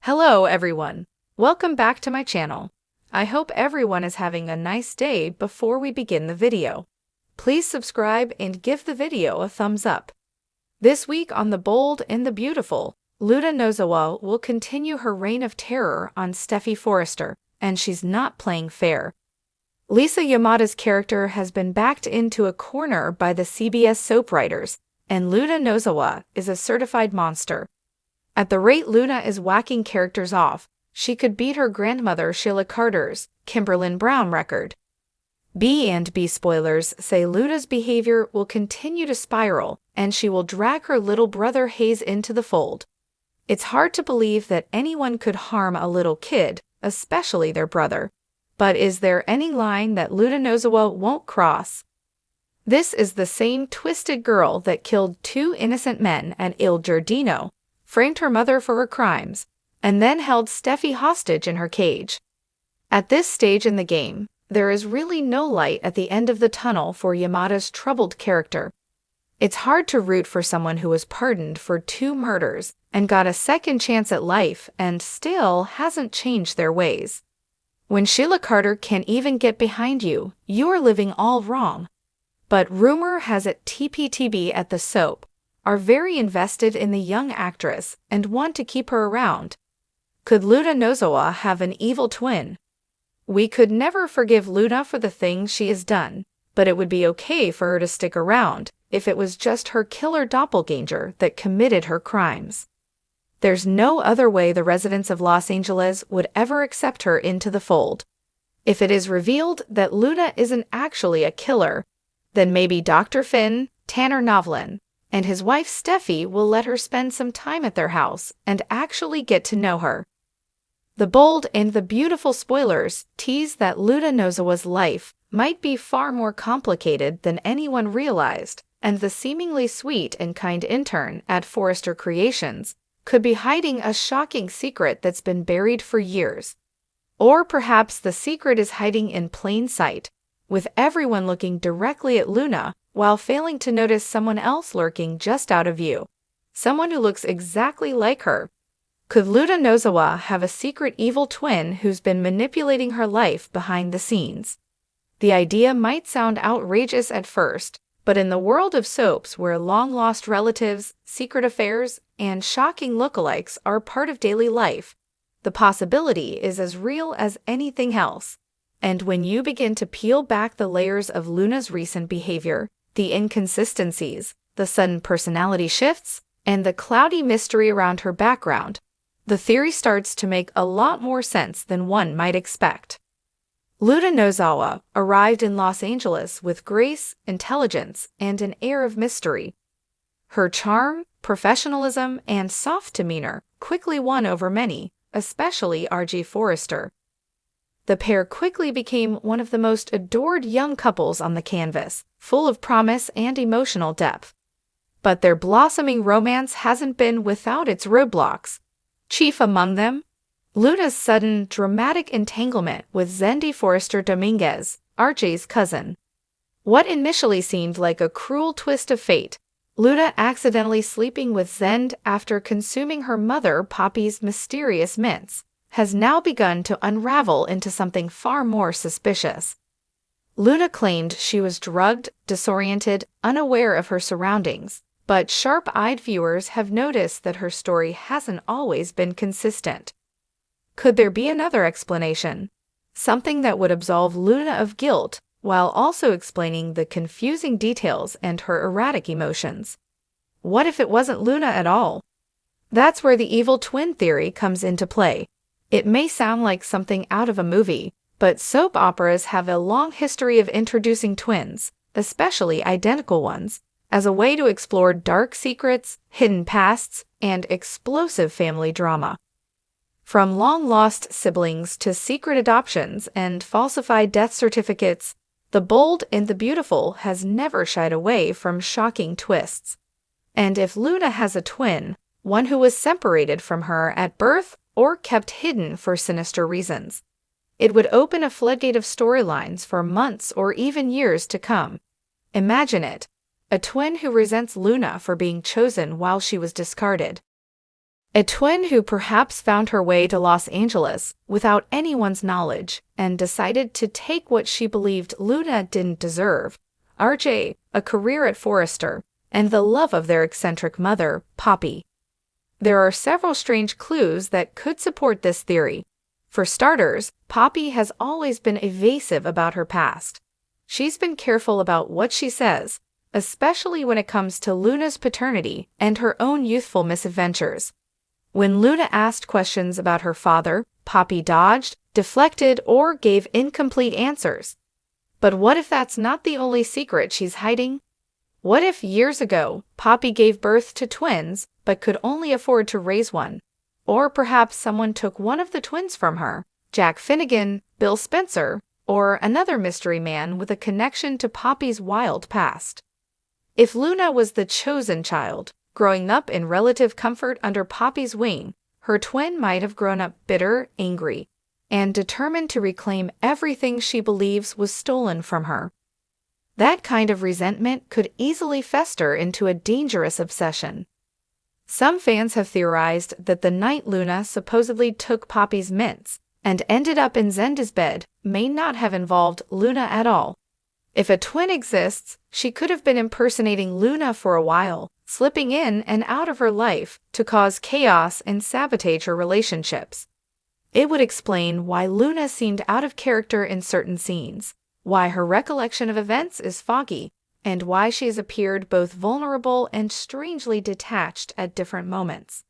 Hello everyone. Welcome back to my channel. I hope everyone is having a nice day. Before we begin the video, please subscribe and give the video a thumbs up. This week on The Bold and the Beautiful, Luna Nozawa will continue her reign of terror on Steffy Forrester, and she's not playing fair. Lisa Yamada's character has been backed into a corner by the CBS soap writers, and Luna Nozawa is a certified monster. At the rate Luna is whacking characters off, she could beat her grandmother Sheila Carter's Kimberlyn Brown record. B&B spoilers say Luna's behavior will continue to spiral, and she will drag her little brother Hayes into the fold. It's hard to believe that anyone could harm a little kid, especially their brother. But is there any line that Luna Nozawa won't cross? This is the same twisted girl that killed 2 innocent men at Il Giardino, framed her mother for her crimes, and then held Steffy hostage in her cage. At this stage in the game, there is really no light at the end of the tunnel for Yamada's troubled character. It's hard to root for someone who was pardoned for 2 murders and got a second chance at life and still hasn't changed their ways. When Sheila Carter can't even get behind you, you're living all wrong. But rumor has it TPTB at the soap are very invested in the young actress and want to keep her around. Could Luna Nozawa have an evil twin? We could never forgive Luna for the things she has done, but it would be okay for her to stick around if it was just her killer doppelganger that committed her crimes. There's no other way the residents of Los Angeles would ever accept her into the fold. If it is revealed that Luna isn't actually a killer, then maybe Dr. Finn, Tanner Novlin, and his wife Steffy will let her spend some time at their house and actually get to know her. The Bold and the Beautiful spoilers tease that Luna Nozawa's life might be far more complicated than anyone realized, and the seemingly sweet and kind intern at Forrester Creations could be hiding a shocking secret that's been buried for years. Or perhaps the secret is hiding in plain sight, with everyone looking directly at Luna while failing to notice someone else lurking just out of view. Someone who looks exactly like her. Could Luna Nozawa have a secret evil twin who's been manipulating her life behind the scenes? The idea might sound outrageous at first, but in the world of soaps where long-lost relatives, secret affairs, and shocking lookalikes are part of daily life, the possibility is as real as anything else. And when you begin to peel back the layers of Luna's recent behavior, the inconsistencies, the sudden personality shifts, and the cloudy mystery around her background, the theory starts to make a lot more sense than one might expect. Luna Nozawa arrived in Los Angeles with grace, intelligence, and an air of mystery. Her charm, professionalism, and soft demeanor quickly won over many, especially R.G. Forrester. The pair quickly became one of the most adored young couples on the canvas, full of promise and emotional depth. But their blossoming romance hasn't been without its roadblocks. Chief among them, Luna's sudden, dramatic entanglement with Zendi Forrester Dominguez, R.J.'s cousin. What initially seemed like a cruel twist of fate, Luna accidentally sleeping with Zend after consuming her mother Poppy's mysterious mints, has now begun to unravel into something far more suspicious. Luna claimed she was drugged, disoriented, unaware of her surroundings, but sharp-eyed viewers have noticed that her story hasn't always been consistent. Could there be another explanation? Something that would absolve Luna of guilt, while also explaining the confusing details and her erratic emotions. What if it wasn't Luna at all? That's where the evil twin theory comes into play. It may sound like something out of a movie, but soap operas have a long history of introducing twins, especially identical ones, as a way to explore dark secrets, hidden pasts, and explosive family drama. From long-lost siblings to secret adoptions and falsified death certificates, The Bold and the Beautiful has never shied away from shocking twists. And if Luna has a twin, one who was separated from her at birth or kept hidden for sinister reasons, it would open a floodgate of storylines for months or even years to come. Imagine it, a twin who resents Luna for being chosen while she was discarded. A twin who perhaps found her way to Los Angeles without anyone's knowledge and decided to take what she believed Luna didn't deserve. RJ, a career at Forrester, and the love of their eccentric mother, Poppy. There are several strange clues that could support this theory. For starters, Poppy has always been evasive about her past. She's been careful about what she says, especially when it comes to Luna's paternity and her own youthful misadventures. When Luna asked questions about her father, Poppy dodged, deflected, or gave incomplete answers. But what if that's not the only secret she's hiding? What if years ago, Poppy gave birth to twins but could only afford to raise one? Or perhaps someone took one of the twins from her, Jack Finnegan, Bill Spencer, or another mystery man with a connection to Poppy's wild past. If Luna was the chosen child, growing up in relative comfort under Poppy's wing, her twin might have grown up bitter, angry, and determined to reclaim everything she believes was stolen from her. That kind of resentment could easily fester into a dangerous obsession. Some fans have theorized that the night Luna supposedly took Poppy's mints and ended up in Zenda's bed may not have involved Luna at all. If a twin exists, she could have been impersonating Luna for a while, slipping in and out of her life to cause chaos and sabotage her relationships. It would explain why Luna seemed out of character in certain scenes, why her recollection of events is foggy, and why she has appeared both vulnerable and strangely detached at different moments.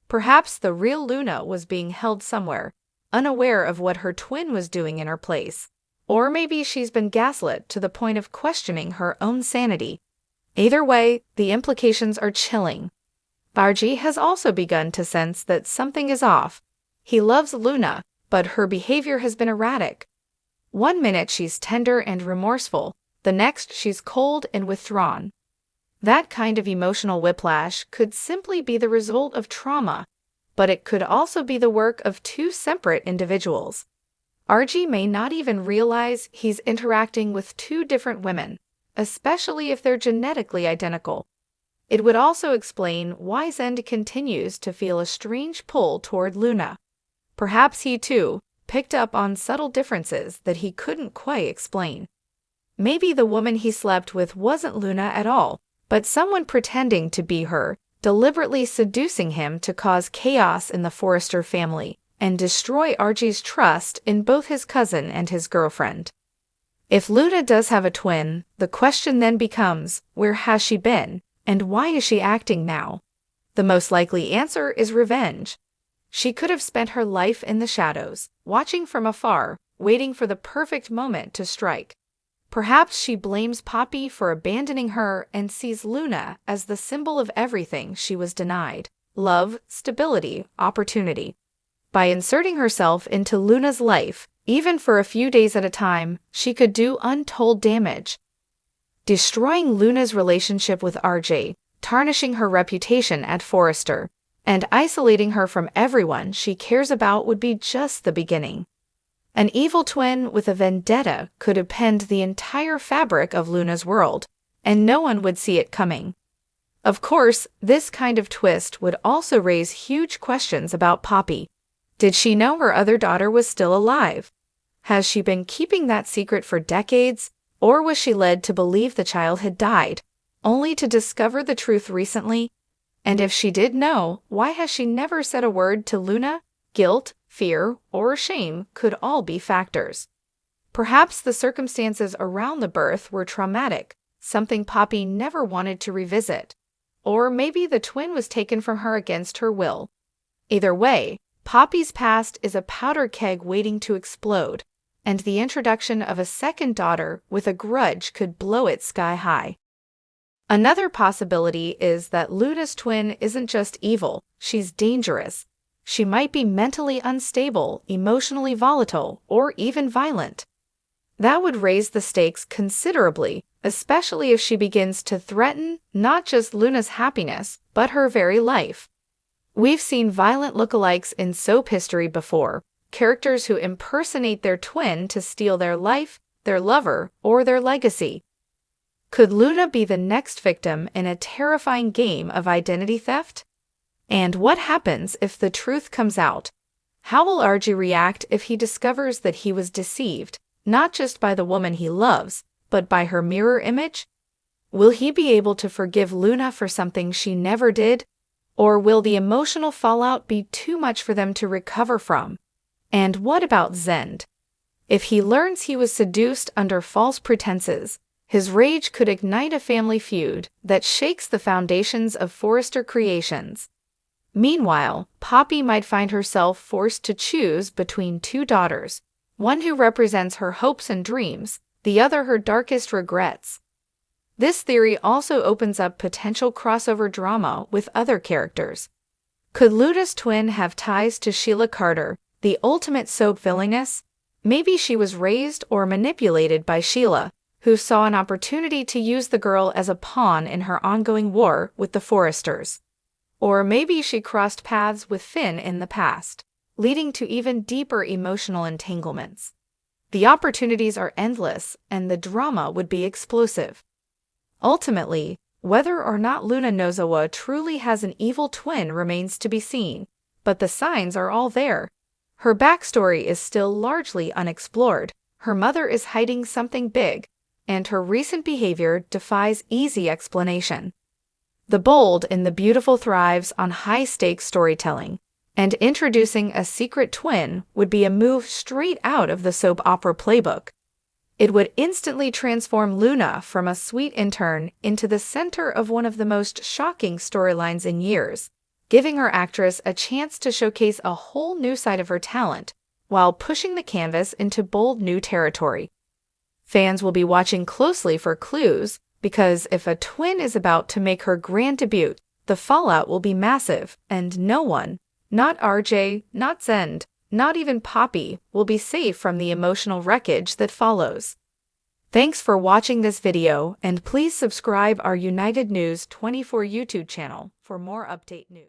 Perhaps the real Luna was being held somewhere, unaware of what her twin was doing in her place. Or maybe she's been gaslit to the point of questioning her own sanity. Either way, the implications are chilling. RJ has also begun to sense that something is off. He loves Luna, but her behavior has been erratic. One minute she's tender and remorseful, the next she's cold and withdrawn. That kind of emotional whiplash could simply be the result of trauma, but it could also be the work of two separate individuals. RJ may not even realize he's interacting with two different women, especially if they're genetically identical. It would also explain why Zend continues to feel a strange pull toward Luna. Perhaps he, too, picked up on subtle differences that he couldn't quite explain. Maybe the woman he slept with wasn't Luna at all, but someone pretending to be her, deliberately seducing him to cause chaos in the Forrester family and destroy RJ's trust in both his cousin and his girlfriend. If Luna does have a twin, the question then becomes, where has she been, and why is she acting now? The most likely answer is revenge. She could have spent her life in the shadows, watching from afar, waiting for the perfect moment to strike. Perhaps she blames Poppy for abandoning her and sees Luna as the symbol of everything she was denied: love, stability, opportunity. By inserting herself into Luna's life, even for a few days at a time, she could do untold damage. Destroying Luna's relationship with RJ, tarnishing her reputation at Forrester, and isolating her from everyone she cares about would be just the beginning. An evil twin with a vendetta could append the entire fabric of Luna's world, and no one would see it coming. Of course, this kind of twist would also raise huge questions about Poppy. Did she know her other daughter was still alive? Has she been keeping that secret for decades, or was she led to believe the child had died, only to discover the truth recently? And if she did know, why has she never said a word to Luna? Guilt, fear, or shame could all be factors. Perhaps the circumstances around the birth were traumatic, something Poppy never wanted to revisit. Or maybe the twin was taken from her against her will. Either way, Poppy's past is a powder keg waiting to explode, and the introduction of a second daughter with a grudge could blow it sky high. Another possibility is that Luna's twin isn't just evil, she's dangerous. She might be mentally unstable, emotionally volatile, or even violent. That would raise the stakes considerably, especially if she begins to threaten not just Luna's happiness, but her very life. We've seen violent lookalikes in soap history before, characters who impersonate their twin to steal their life, their lover, or their legacy. Could Luna be the next victim in a terrifying game of identity theft? And what happens if the truth comes out? How will RJ react if he discovers that he was deceived, not just by the woman he loves, but by her mirror image? Will he be able to forgive Luna for something she never did? Or will the emotional fallout be too much for them to recover from? And what about Zend? If he learns he was seduced under false pretenses, his rage could ignite a family feud that shakes the foundations of Forrester Creations. Meanwhile, Poppy might find herself forced to choose between two daughters, one who represents her hopes and dreams, the other her darkest regrets. This theory also opens up potential crossover drama with other characters. Could Luna's twin have ties to Sheila Carter, the ultimate soap villainess? Maybe she was raised or manipulated by Sheila, who saw an opportunity to use the girl as a pawn in her ongoing war with the Forresters. Or maybe she crossed paths with Finn in the past, leading to even deeper emotional entanglements. The opportunities are endless, and the drama would be explosive. Ultimately, whether or not Luna Nozawa truly has an evil twin remains to be seen, but the signs are all there. Her backstory is still largely unexplored, her mother is hiding something big, and her recent behavior defies easy explanation. The bold in the beautiful thrives on high-stakes storytelling, and introducing a secret twin would be a move straight out of the soap opera playbook. It would instantly transform Luna from a sweet intern into the center of one of the most shocking storylines in years, giving her actress a chance to showcase a whole new side of her talent while pushing the canvas into bold new territory. Fans will be watching closely for clues, because if a twin is about to make her grand debut, the fallout will be massive, and no one, not RJ, not Zend, not even Poppy, will be safe from the emotional wreckage that follows. Thanks for watching this video, and please subscribe our United News 24 YouTube channel for more update news.